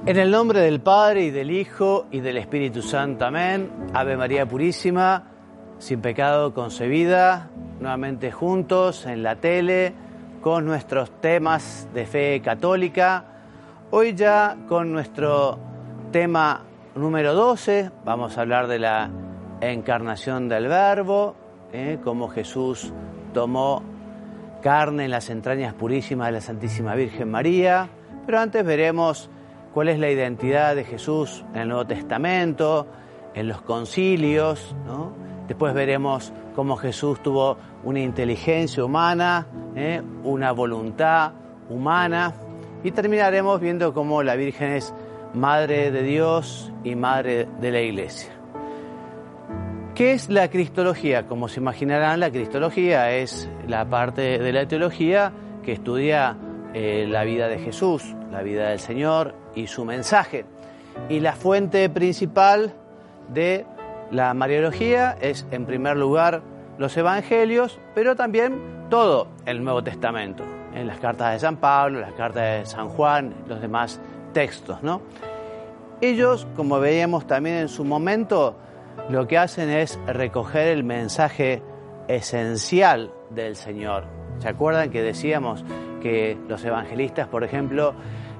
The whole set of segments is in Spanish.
En el nombre del Padre, y del Hijo, y del Espíritu Santo. Amén. Ave María Purísima, sin pecado concebida, nuevamente juntos en la tele, con nuestros temas de fe católica. Hoy ya con nuestro tema número 12, vamos a hablar de la encarnación del Verbo, cómo Jesús tomó carne en las entrañas purísimas de la Santísima Virgen María. Pero antes veremos cuál es la identidad de Jesús en el Nuevo Testamento, en los concilios, ¿no? Después veremos cómo Jesús tuvo una inteligencia humana, una voluntad humana, y terminaremos viendo cómo la Virgen es Madre de Dios y Madre de la Iglesia. ¿Qué es la cristología? Como se imaginarán, la cristología es la parte de la teología que estudia la vida de Jesús, la vida del Señor y su mensaje. Y la fuente principal de la mariología es, en primer lugar, los evangelios, pero también todo el Nuevo Testamento, en las cartas de San Pablo, las cartas de San Juan, los demás textos, ¿no? Ellos, como veíamos también en su momento, lo que hacen es recoger el mensaje esencial del Señor. ¿Se acuerdan que decíamos que los evangelistas, por ejemplo,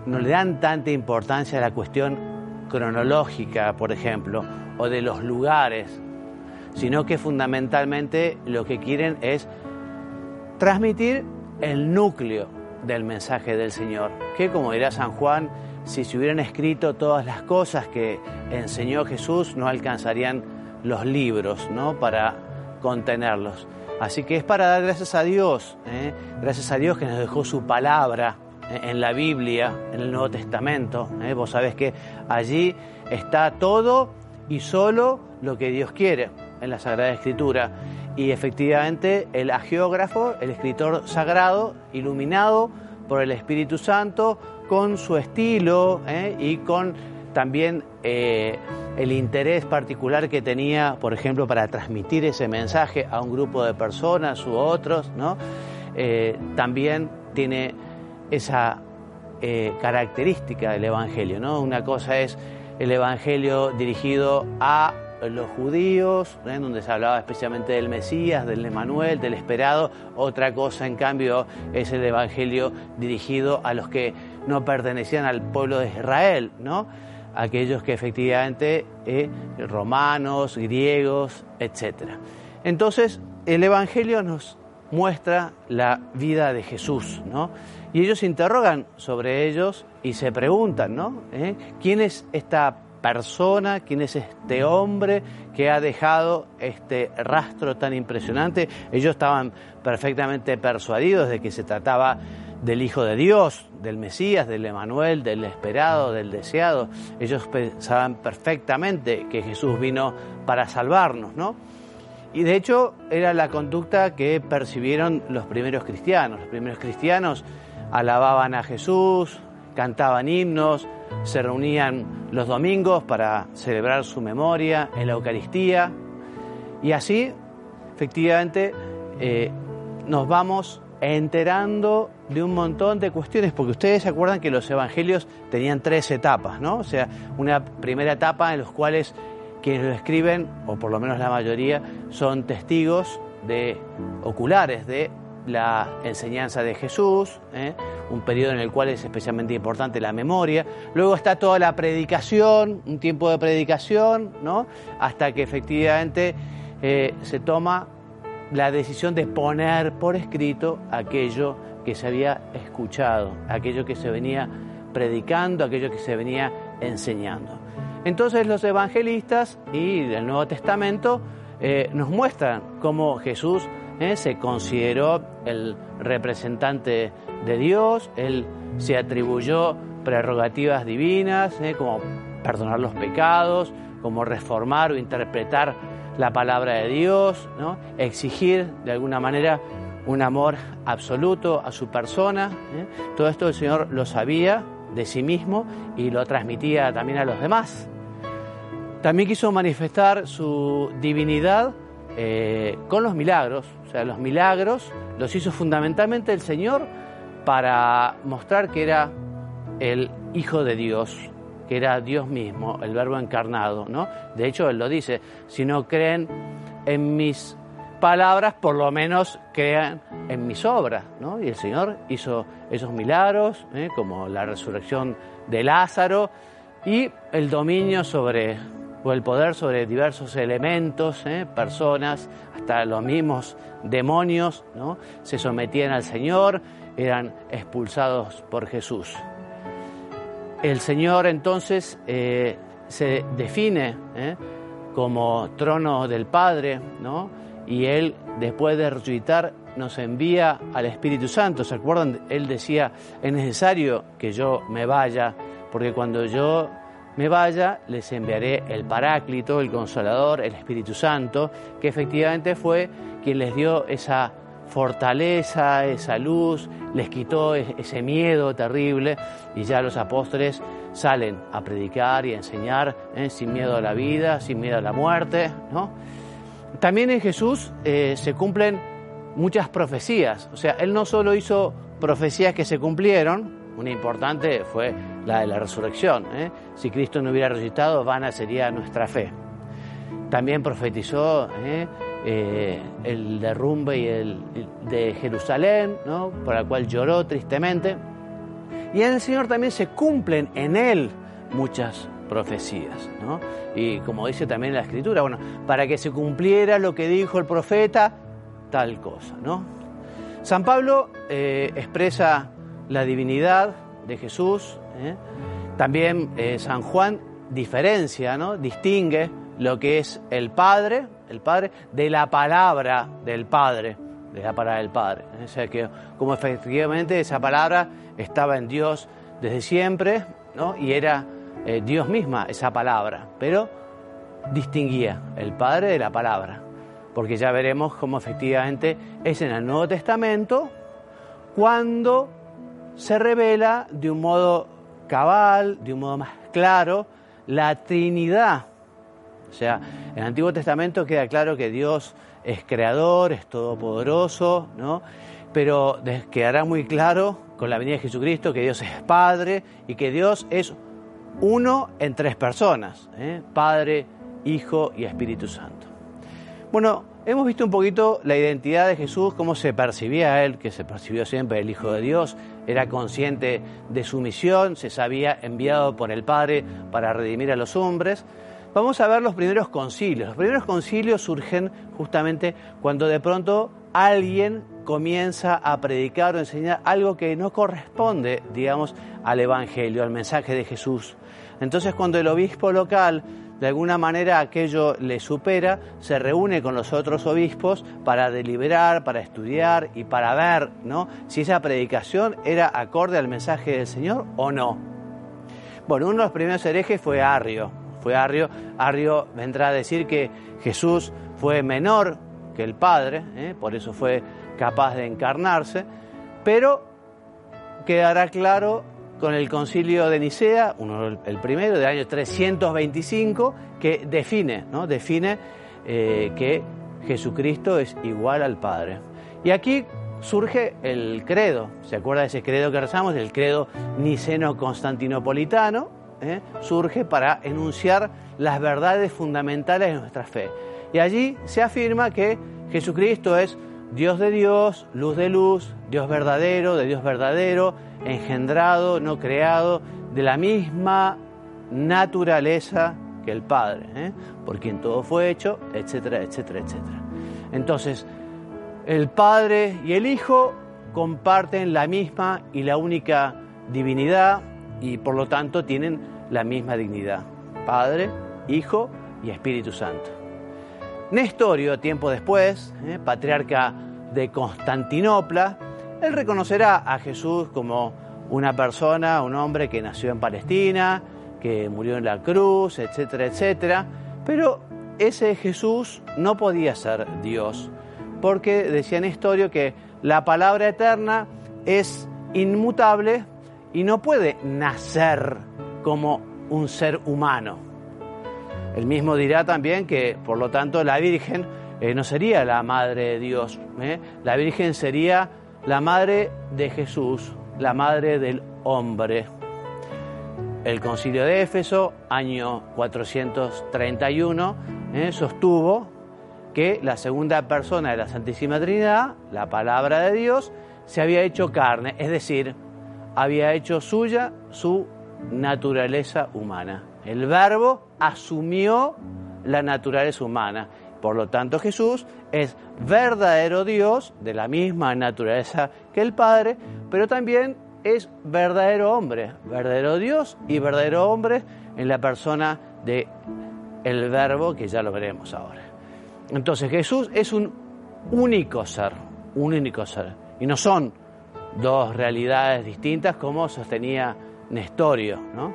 no le dan tanta importancia a la cuestión cronológica, por ejemplo, o de los lugares, sino que fundamentalmente lo que quieren es transmitir el núcleo del mensaje del Señor, que, como dirá San Juan, si se hubieran escrito todas las cosas que enseñó Jesús, no alcanzarían los libros, ¿no?, para contenerlos. Así que es para dar gracias a Dios, gracias a Dios que nos dejó su palabra en la Biblia, en el Nuevo Testamento. Vos sabés que allí está todo y solo lo que Dios quiere en la Sagrada Escritura. Y efectivamente el hagiógrafo, el escritor sagrado, iluminado por el Espíritu Santo, con su estilo y con también el interés particular que tenía, por ejemplo, para transmitir ese mensaje a un grupo de personas u otros, ¿no? También tiene esa característica del Evangelio, ¿no? Una cosa es el Evangelio dirigido a los judíos, donde se hablaba especialmente del Mesías, del Emmanuel, del esperado. Otra cosa, en cambio, es el Evangelio dirigido a los que no pertenecían al pueblo de Israel, ¿no? Aquellos que efectivamente, romanos, griegos, etc. Entonces, el Evangelio nos muestra la vida de Jesús, ¿no? Y ellos se interrogan sobre ellos y se preguntan, ¿no? ¿Quién es esta persona? ¿Quién es este hombre que ha dejado este rastro tan impresionante? Ellos estaban perfectamente persuadidos de que se trataba del Hijo de Dios, del Mesías, del Emmanuel, del esperado, del deseado. Ellos pensaban perfectamente que Jesús vino para salvarnos, ¿no? Y de hecho era la conducta que percibieron los primeros cristianos. Los primeros cristianos alababan a Jesús, cantaban himnos, se reunían los domingos para celebrar su memoria en la Eucaristía. Y así, efectivamente, nos vamos enterando de un montón de cuestiones, porque ustedes se acuerdan que los evangelios tenían 3 etapas, ¿no? O sea, una primera etapa en los cuales quienes lo escriben, o por lo menos la mayoría, son testigos oculares de la enseñanza de Jesús, un periodo en el cual es especialmente importante la memoria. Luego está toda la predicación, un tiempo de predicación, ¿no?, hasta que efectivamente se toma la decisión de poner por escrito aquello que se había escuchado, aquello que se venía predicando, aquello que se venía enseñando. Entonces los evangelistas y el Nuevo Testamento nos muestran cómo Jesús se consideró el representante de Dios. Él se atribuyó prerrogativas divinas, como perdonar los pecados, como reformar o interpretar la palabra de Dios, ¿no?, exigir de alguna manera un amor absoluto a su persona. Todo esto el Señor lo sabía de sí mismo y lo transmitía también a los demás. También quiso manifestar su divinidad con los milagros. O sea, los milagros los hizo fundamentalmente el Señor para mostrar que era el Hijo de Dios, que era Dios mismo, el Verbo encarnado, ¿no? De hecho, Él lo dice, si no creen en mis palabras, por lo menos crean en mis obras, ¿no? Y el Señor hizo esos milagros, como la resurrección de Lázaro y el dominio o el poder sobre diversos elementos, personas, hasta los mismos demonios, ¿no? Se sometían al Señor, eran expulsados por Jesús. El Señor entonces se define como trono del Padre, ¿no? Y Él, después de resucitar, nos envía al Espíritu Santo. ¿Se acuerdan? Él decía, es necesario que yo me vaya, porque cuando yo me vaya, les enviaré el Paráclito, el Consolador, el Espíritu Santo, que efectivamente fue quien les dio esa fortaleza, esa luz, les quitó ese miedo terrible, y ya los apóstoles salen a predicar y a enseñar, sin miedo a la vida, sin miedo a la muerte, ¿no? También en Jesús se cumplen muchas profecías. O sea, Él no solo hizo profecías que se cumplieron, una importante fue la de la resurrección. Si Cristo no hubiera resucitado, vana sería nuestra fe. También profetizó el derrumbe de Jerusalén, ¿no? Por el cual lloró tristemente. Y en el Señor también se cumplen en Él muchas profecías, ¿no? Y como dice también la Escritura, bueno, para que se cumpliera lo que dijo el profeta, tal cosa, ¿no? San Pablo expresa la divinidad de Jesús, también San Juan diferencia, ¿no? Distingue lo que es el Padre de la palabra del Padre, de la palabra del Padre. O sea que como efectivamente esa palabra estaba en Dios desde siempre, ¿no? Y era Dios misma esa palabra, pero distinguía el Padre de la palabra, porque ya veremos cómo efectivamente es en el Nuevo Testamento cuando se revela de un modo cabal, de un modo más claro, la Trinidad. O sea, en el Antiguo Testamento queda claro que Dios es creador, es todopoderoso, ¿no? Pero quedará muy claro con la venida de Jesucristo que Dios es Padre y que Dios es uno en tres personas, Padre, Hijo y Espíritu Santo. Bueno, hemos visto un poquito la identidad de Jesús, cómo se percibía Él, que se percibió siempre el Hijo de Dios, era consciente de su misión, se sabía enviado por el Padre para redimir a los hombres. Vamos a ver los primeros concilios. Los primeros concilios surgen justamente cuando de pronto alguien comienza a predicar o enseñar algo que no corresponde, digamos, al Evangelio, al mensaje de Jesús. Entonces, cuando el obispo local, de alguna manera aquello le supera, se reúne con los otros obispos para deliberar, para estudiar y para ver, ¿no?, si esa predicación era acorde al mensaje del Señor o no. Bueno, uno de los primeros herejes fue Arrio. Arrio vendrá a decir que Jesús fue menor que el Padre, por eso fue capaz de encarnarse, pero quedará claro con el concilio de Nicea, el primero del año 325, que define que Jesucristo es igual al Padre. Y aquí surge el credo. ¿Se acuerda de ese credo que rezamos? El credo niceno-constantinopolitano. Surge para enunciar las verdades fundamentales de nuestra fe. Y allí se afirma que Jesucristo es Dios de Dios, luz de luz, Dios verdadero, de Dios verdadero, engendrado, no creado, de la misma naturaleza que el Padre, por quien todo fue hecho, etcétera, etcétera, etcétera. Entonces, el Padre y el Hijo comparten la misma y la única divinidad y por lo tanto tienen la misma dignidad. Padre, Hijo y Espíritu Santo. Nestorio, tiempo después, patriarca de Constantinopla, él reconocerá a Jesús como una persona, un hombre que nació en Palestina, que murió en la cruz, etcétera, etcétera. Pero ese Jesús no podía ser Dios, porque decía Nestorio que la palabra eterna es inmutable y no puede nacer como un ser humano. Él mismo dirá también que, por lo tanto, la Virgen no sería la madre de Dios. La Virgen sería la madre de Jesús, la madre del hombre. el Concilio de Éfeso, año 431, sostuvo que la segunda persona de la Santísima Trinidad, la palabra de Dios, se había hecho carne, es decir, había hecho suya su naturaleza humana. El Verbo asumió la naturaleza humana. Por lo tanto, Jesús es verdadero Dios, de la misma naturaleza que el Padre, pero también es verdadero hombre, verdadero Dios y verdadero hombre en la persona de el Verbo, que ya lo veremos ahora. Entonces, Jesús es un único ser, y no son dos realidades distintas como sostenía Nestorio, ¿no?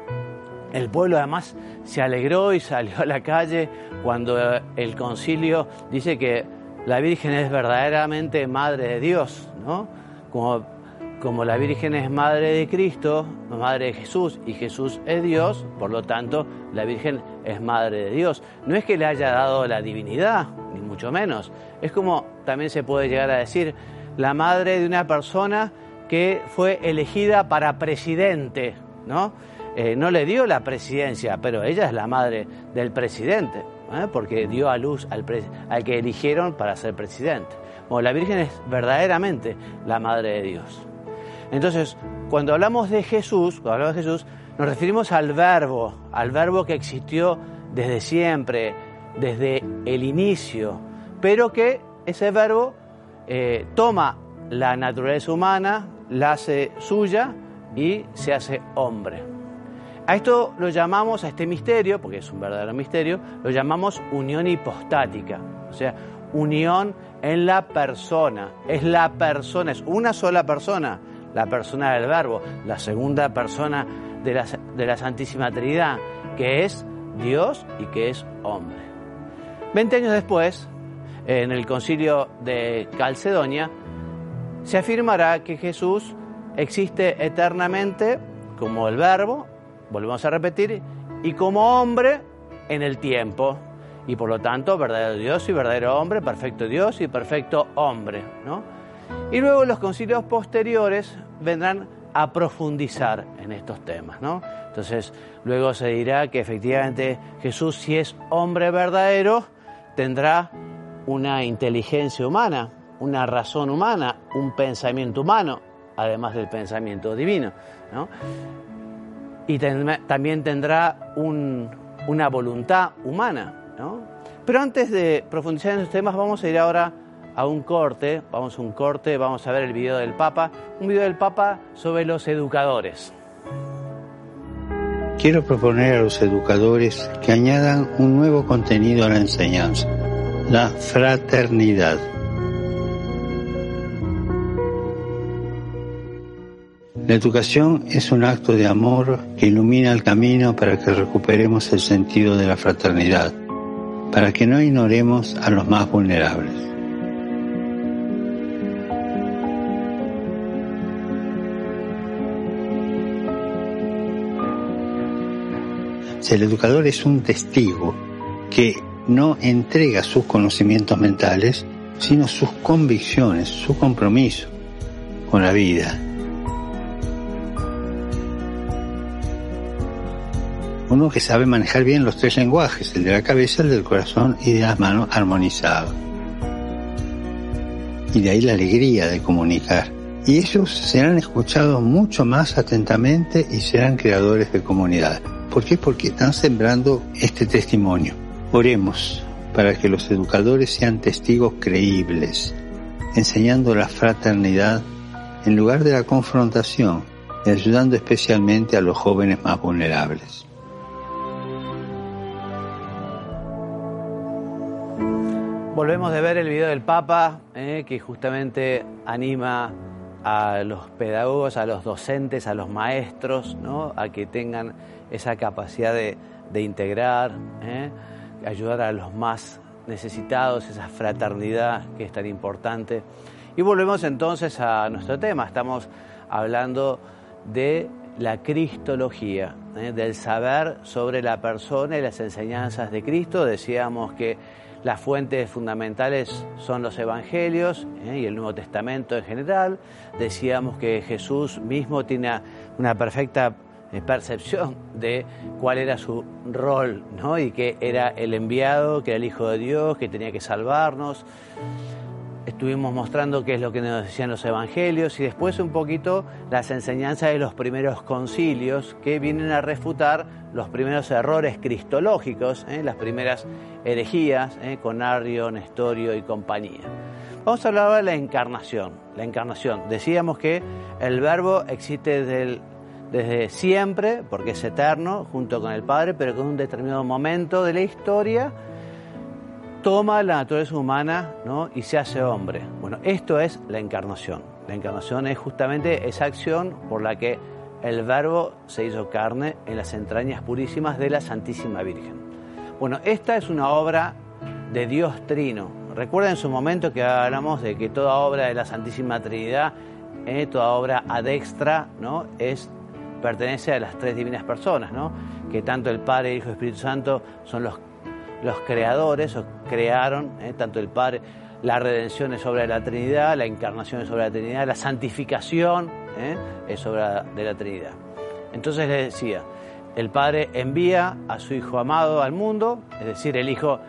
El pueblo además se alegró y salió a la calle cuando el concilio dice que la Virgen es verdaderamente Madre de Dios, ¿no? Como la Virgen es Madre de Cristo, Madre de Jesús, y Jesús es Dios, por lo tanto, la Virgen es Madre de Dios. No es que le haya dado la divinidad, ni mucho menos. Es como también se puede llegar a decir, la madre de una persona que fue elegida para presidente, ¿no? No le dio la presidencia, pero ella es la madre del presidente, porque dio a luz al que eligieron para ser presidente. Bueno, la Virgen es verdaderamente la Madre de Dios. Entonces, cuando hablamos de Jesús, nos referimos al Verbo que existió desde siempre, desde el inicio, pero que ese Verbo toma la naturaleza humana, la hace suya y se hace hombre. A esto lo llamamos, a este misterio, porque es un verdadero misterio, lo llamamos unión hipostática, o sea, unión en la persona. Es la persona, es una sola persona, la persona del Verbo, la segunda persona de la Santísima Trinidad, que es Dios y que es hombre. 20 años después, en el Concilio de Calcedonia, se afirmará que Jesús existe eternamente como el Verbo, volvemos a repetir, y como hombre en el tiempo, y por lo tanto verdadero Dios y verdadero hombre, perfecto Dios y perfecto hombre, ¿no? Y luego los concilios posteriores vendrán a profundizar en estos temas, ¿no? Entonces luego se dirá que efectivamente Jesús, si es hombre verdadero, tendrá una inteligencia humana, una razón humana, un pensamiento humano, además del pensamiento divino, ¿no? Y también tendrá una voluntad humana, ¿no? Pero antes de profundizar en estos temas, vamos a ir ahora a un corte. Vamos a ver el video del Papa, un video del Papa sobre los educadores. Quiero proponer a los educadores que añadan un nuevo contenido a la enseñanza, la fraternidad. La educación es un acto de amor que ilumina el camino para que recuperemos el sentido de la fraternidad, para que no ignoremos a los más vulnerables. Si el educador es un testigo que no entrega sus conocimientos mentales, sino sus convicciones, su compromiso con la vida. Uno que sabe manejar bien los tres lenguajes, el de la cabeza, el del corazón y de las manos, armonizado. Y de ahí la alegría de comunicar. Y ellos serán escuchados mucho más atentamente y serán creadores de comunidad. ¿Por qué? Porque están sembrando este testimonio. Oremos para que los educadores sean testigos creíbles, enseñando la fraternidad en lugar de la confrontación y ayudando especialmente a los jóvenes más vulnerables. Volvemos de ver el video del Papa, que justamente anima a los pedagogos, a los docentes, a los maestros, ¿no? A que tengan esa capacidad de integrar, ayudar a los más necesitados, esa fraternidad que es tan importante. Y volvemos entonces a nuestro tema. Estamos hablando de la cristología, del saber sobre la persona y las enseñanzas de Cristo. Decíamos que las fuentes fundamentales son los evangelios y el Nuevo Testamento en general. Decíamos que Jesús mismo tiene una perfecta percepción de cuál era su rol, ¿no? Y que era el enviado, que era el Hijo de Dios, que tenía que salvarnos. Estuvimos mostrando qué es lo que nos decían los evangelios y después un poquito las enseñanzas de los primeros concilios que vienen a refutar los primeros errores cristológicos, las primeras herejías, con Arrio, Nestorio y compañía. Vamos a hablar ahora de la encarnación. La encarnación. Decíamos que el Verbo existe desde siempre, porque es eterno, junto con el Padre, pero que en un determinado momento de la historia toma la naturaleza humana, ¿no? Y se hace hombre. Bueno, esto es la encarnación. La encarnación es justamente esa acción por la que el Verbo se hizo carne en las entrañas purísimas de la Santísima Virgen. Bueno, esta es una obra de Dios Trino. Recuerden en su momento que hablamos de que toda obra de la Santísima Trinidad, toda obra ad extra, ¿no? Pertenece a las tres divinas personas, ¿no? Que tanto el Padre, el Hijo y el Espíritu Santo son los creadores, o crearon, tanto el Padre. La redención es obra de la Trinidad, la encarnación es obra de la Trinidad, la santificación es obra de la Trinidad. Entonces les decía, el Padre envía a su Hijo amado al mundo, es decir, el Hijo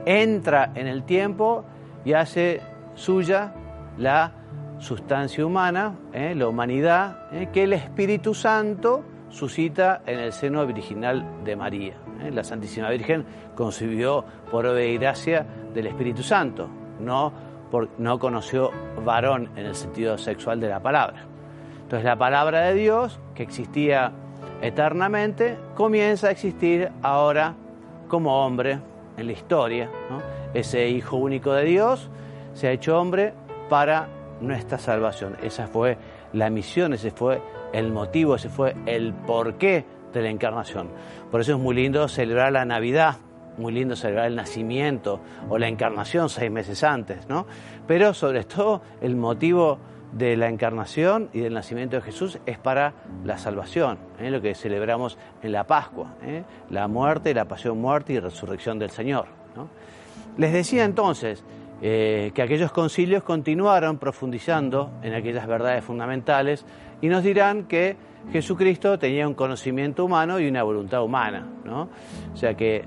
entra en el tiempo y hace suya la sustancia humana, la humanidad, que el Espíritu Santo suscita en el seno virginal de María. La Santísima Virgen concibió por obra y gracia del Espíritu Santo, no conoció varón en el sentido sexual de la palabra. Entonces la palabra de Dios, que existía eternamente, comienza a existir ahora como hombre en la historia, ¿no? Ese Hijo único de Dios se ha hecho hombre para nuestra salvación. Esa fue la misión, ese fue el motivo, ese fue el porqué de la encarnación. Por eso es muy lindo celebrar la Navidad, muy lindo celebrar el nacimiento o la encarnación 6 meses antes, ¿no? Pero sobre todo el motivo de la encarnación y del nacimiento de Jesús es para la salvación, lo que celebramos en la Pascua, la muerte, la pasión, muerte y resurrección del Señor, ¿no? Les decía entonces que aquellos concilios continuaron profundizando en aquellas verdades fundamentales y nos dirán que Jesucristo tenía un conocimiento humano y una voluntad humana, ¿no? O sea que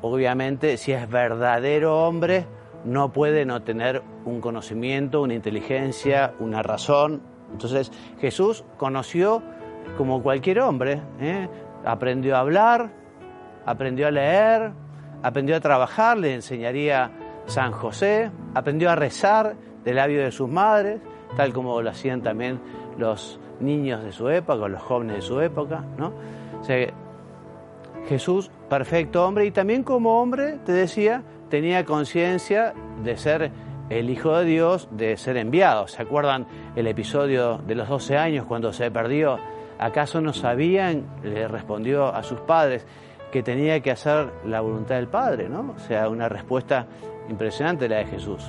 obviamente si es verdadero hombre no puede no tener un conocimiento, una inteligencia, una razón. Entonces Jesús conoció como cualquier hombre, aprendió a hablar, aprendió a leer, aprendió a trabajar, le enseñaría San José, aprendió a rezar del labio de sus madres, tal como lo hacían también los niños de su época, o los jóvenes de su época, ¿no? O sea, Jesús, perfecto hombre, y también como hombre, te decía, tenía conciencia de ser el Hijo de Dios, de ser enviado. ¿Se acuerdan el episodio de los 12 años cuando se perdió? ¿Acaso no sabían? Le respondió a sus padres que tenía que hacer la voluntad del Padre, ¿no? O sea, una respuesta impresionante la de Jesús.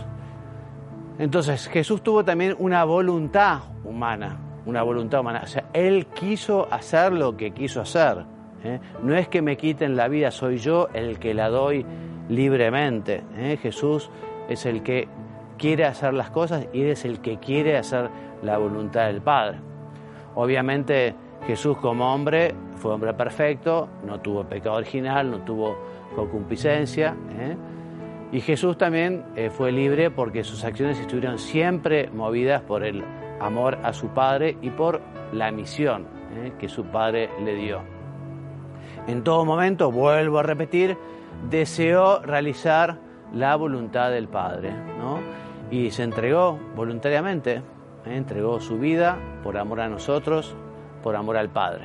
Entonces, Jesús tuvo también una voluntad humana, o sea, Él quiso hacer lo que quiso hacer, No es que me quiten la vida, soy yo el que la doy libremente, Jesús es el que quiere hacer las cosas y es el que quiere hacer la voluntad del Padre. Obviamente, Jesús como hombre fue hombre perfecto, no tuvo pecado original, no tuvo concupiscencia, Y Jesús también fue libre porque sus acciones estuvieron siempre movidas por el amor a su Padre y por la misión que su Padre le dio. En todo momento, vuelvo a repetir, deseó realizar la voluntad del Padre, ¿no? Y se entregó voluntariamente, entregó su vida por amor a nosotros, por amor al Padre.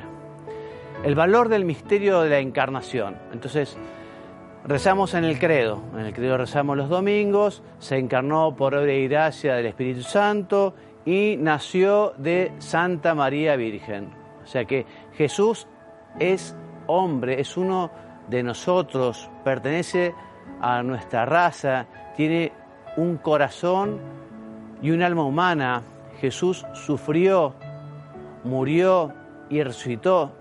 El valor del misterio de la encarnación. Entonces, rezamos en el credo rezamos los domingos, se encarnó por obra y gracia del Espíritu Santo y nació de Santa María Virgen. O sea que Jesús es hombre, es uno de nosotros, pertenece a nuestra raza, tiene un corazón y un alma humana. Jesús sufrió, murió y resucitó.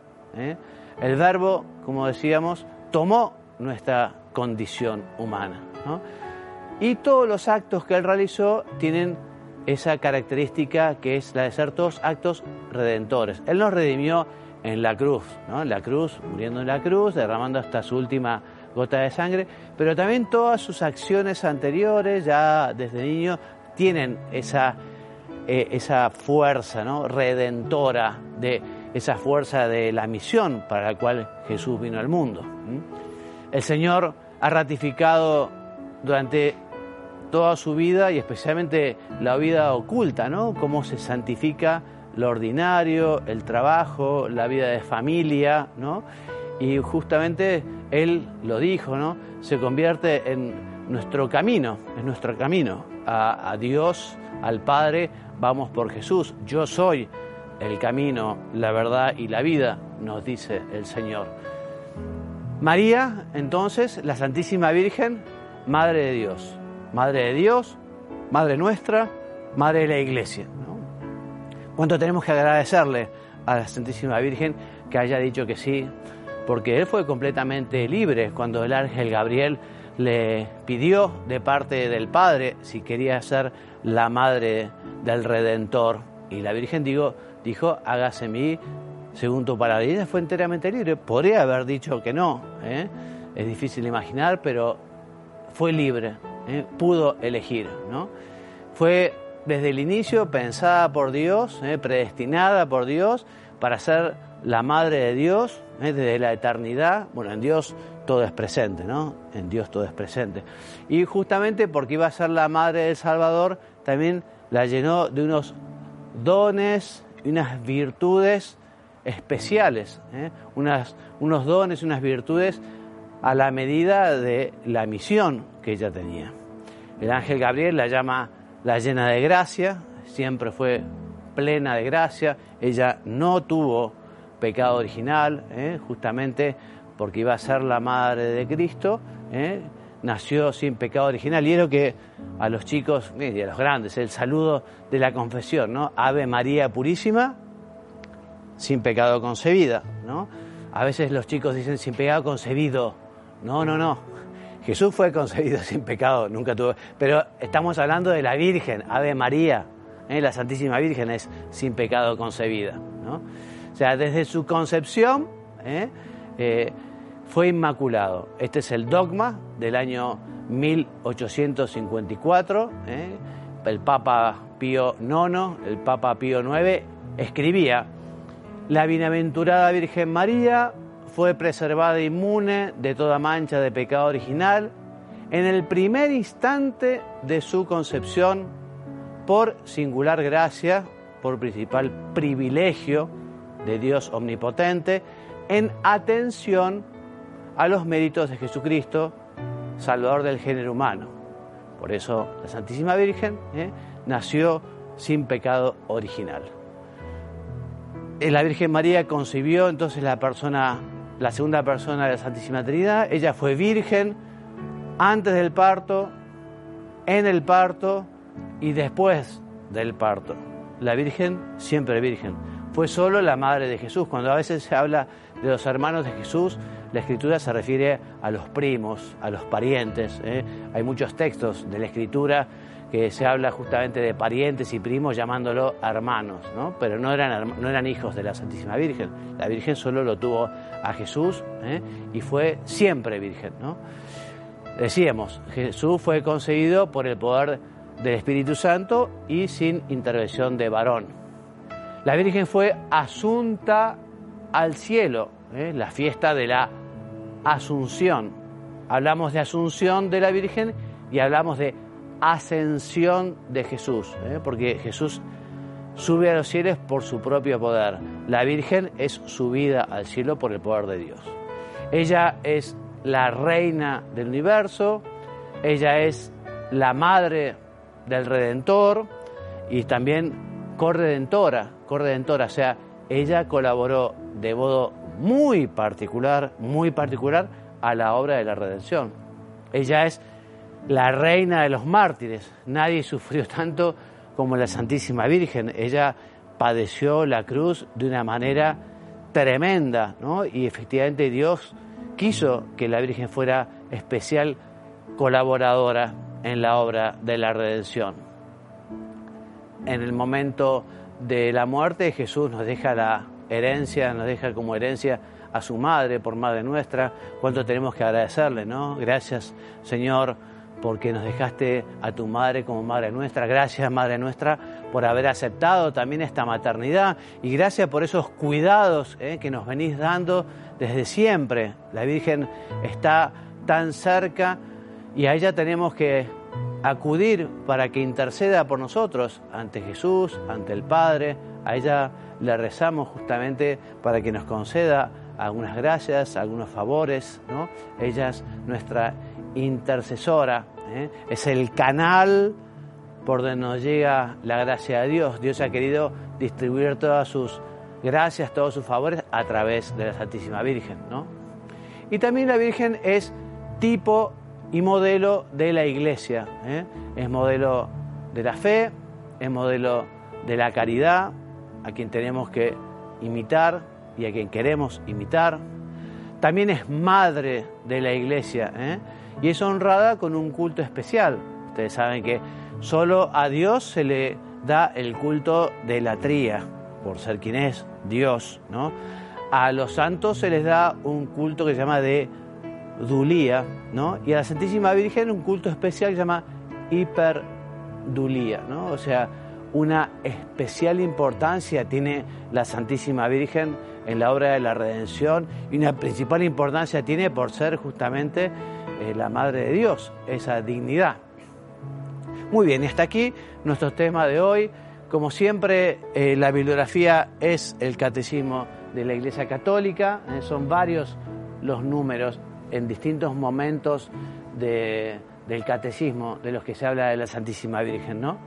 El Verbo, como decíamos, tomó nuestra condición humana, ¿no? Y todos los actos que Él realizó tienen esa característica que es la de ser todos actos redentores. Él nos redimió en la cruz, ¿no? En la cruz, muriendo en la cruz, derramando hasta su última gota de sangre, pero también todas sus acciones anteriores, ya desde niño, tienen esa fuerza, ¿no? Redentora, esa fuerza de la misión para la cual Jesús vino al mundo. El Señor ha ratificado durante toda su vida, y especialmente la vida oculta, ¿no? Cómo se santifica lo ordinario, el trabajo, la vida de familia, ¿no? Y justamente Él lo dijo, ¿no? Se convierte en nuestro camino, a Dios, al Padre. Vamos por Jesús. Yo soy el camino, la verdad y la vida, nos dice el Señor. María, entonces, la Santísima Virgen, Madre de Dios, Madre nuestra, Madre de la Iglesia, ¿no? ¿Cuánto tenemos que agradecerle a la Santísima Virgen que haya dicho que sí? Porque Él fue completamente libre cuando el ángel Gabriel le pidió de parte del Padre si quería ser la madre del Redentor. Y la Virgen dijo, hágase en mí según tu palabra. Y ella fue enteramente libre. Podría haber dicho que no, es difícil imaginar, pero fue libre, pudo elegir, ¿no? Fue desde el inicio pensada por Dios, predestinada por Dios para ser la madre de Dios, desde la eternidad. Bueno, en Dios todo es presente, ¿no? En Dios todo es presente. Y justamente porque iba a ser la madre del Salvador, también la llenó de unos dones y unas virtudes especiales, unos dones y unas virtudes a la medida de la misión que ella tenía. El ángel Gabriel la llama la llena de gracia, siempre fue plena de gracia. Ella no tuvo pecado original, justamente porque iba a ser la madre de Cristo, nació sin pecado original. Y es lo que a los chicos y a los grandes, el saludo de la confesión, ¿no? Ave María Purísima, sin pecado concebida, ¿no? A veces los chicos dicen sin pecado concebido. No. Jesús fue concebido sin pecado, nunca tuvo. Pero estamos hablando de la Virgen, Ave María, la Santísima Virgen es sin pecado concebida, ¿no? O sea, desde su concepción fue inmaculado. Este es el dogma del año 1854. El Papa Pío IX, el Papa Pío IX, escribía: la bienaventurada Virgen María fue preservada inmune de toda mancha de pecado original en el primer instante de su concepción, por singular gracia, por principal privilegio de Dios omnipotente, en atención a los méritos de Jesucristo, Salvador del género humano. Por eso la Santísima Virgen nació sin pecado original. La Virgen María concibió entonces la segunda persona de la Santísima Trinidad. Ella fue virgen antes del parto, en el parto y después del parto. La Virgen, siempre virgen. Fue solo la madre de Jesús. Cuando a veces se habla de los hermanos de Jesús, la Escritura se refiere a los primos, a los parientes. Hay muchos textos de la Escritura que se habla justamente de parientes y primos llamándolo hermanos, ¿no? Pero no eran hijos de la Santísima Virgen. La Virgen solo lo tuvo a Jesús, y fue siempre virgen, ¿no? Decíamos, Jesús fue concebido por el poder del Espíritu Santo y sin intervención de varón. La Virgen fue asunta al cielo, la fiesta de la Asunción. Hablamos de Asunción de la Virgen y hablamos de ascensión de Jesús, porque Jesús sube a los cielos por su propio poder. La Virgen es subida al cielo por el poder de Dios. Ella es la reina del universo, ella es la madre del Redentor y también corredentora, o sea, ella colaboró de modo muy particular a la obra de la redención. Ella es la reina de los mártires. Nadie sufrió tanto como la Santísima Virgen. Ella padeció la cruz de una manera tremenda, ¿no? Y efectivamente Dios quiso que la Virgen fuera especial colaboradora en la obra de la redención. En el momento de la muerte, Jesús nos deja herencia, nos deja como herencia a su madre por madre nuestra. Cuánto tenemos que agradecerle, ¿no? Gracias, Señor, porque nos dejaste a tu madre como madre nuestra. Gracias, madre nuestra, por haber aceptado también esta maternidad, y gracias por esos cuidados que nos venís dando desde siempre. La Virgen está tan cerca y a ella tenemos que acudir para que interceda por nosotros ante Jesús, ante el Padre. A ella le rezamos justamente para que nos conceda algunas gracias, algunos favores, ¿no? Ella es nuestra intercesora, es el canal por donde nos llega la gracia de Dios. Dios ha querido distribuir todas sus gracias, todos sus favores a través de la Santísima Virgen, ¿no? Y también la Virgen es tipo y modelo de la Iglesia, es modelo de la fe, es modelo de la caridad, a quien tenemos que imitar y a quien queremos imitar. También es madre de la Iglesia, y es honrada con un culto especial. Ustedes saben que solo a Dios se le da el culto de latría, por ser quien es Dios, ¿no? A los santos se les da un culto que se llama de dulía, ¿no? Y a la Santísima Virgen un culto especial que se llama hiperdulía, ¿no? O sea, una especial importancia tiene la Santísima Virgen en la obra de la redención, y una principal importancia tiene por ser justamente la Madre de Dios, esa dignidad. Muy bien, y hasta aquí nuestro tema de hoy. Como siempre, la bibliografía es el Catecismo de la Iglesia Católica, son varios los números en distintos momentos del Catecismo de los que se habla de la Santísima Virgen, ¿no?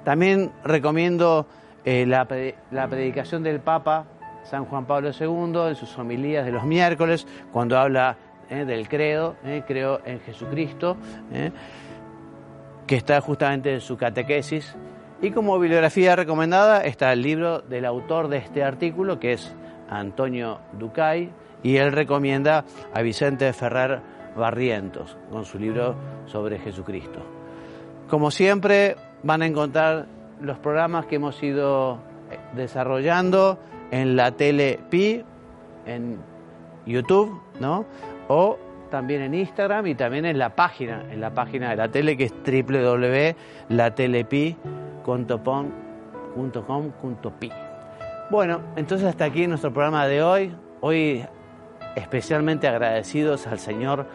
También recomiendo la predicación del Papa San Juan Pablo II en sus homilías de los miércoles, cuando habla del credo, creo en Jesucristo, que está justamente en su catequesis. Y como bibliografía recomendada está el libro del autor de este artículo, que es Antonio Ducay, y él recomienda a Vicente Ferrer Barrientos con su libro sobre Jesucristo. Como siempre, van a encontrar los programas que hemos ido desarrollando en la Tele Pi, en YouTube, ¿no? O también en Instagram y también en la página de la tele, que es www.latelepí.com.pi. Bueno, entonces hasta aquí nuestro programa de hoy. Hoy especialmente agradecidos al Señor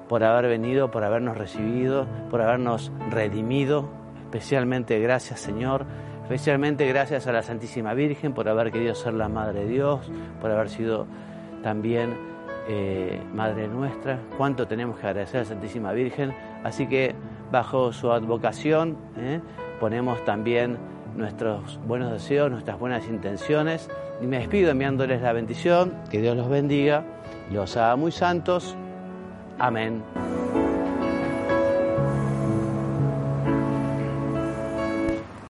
por haber venido, por habernos recibido, por habernos redimido. Especialmente gracias, Señor. Especialmente gracias a la Santísima Virgen por haber querido ser la Madre de Dios, por haber sido también Madre nuestra. Cuánto tenemos que agradecer a la Santísima Virgen. Así que bajo su advocación ponemos también nuestros buenos deseos, nuestras buenas intenciones, y me despido enviándoles la bendición. Que Dios los bendiga y los haga muy santos. Amén.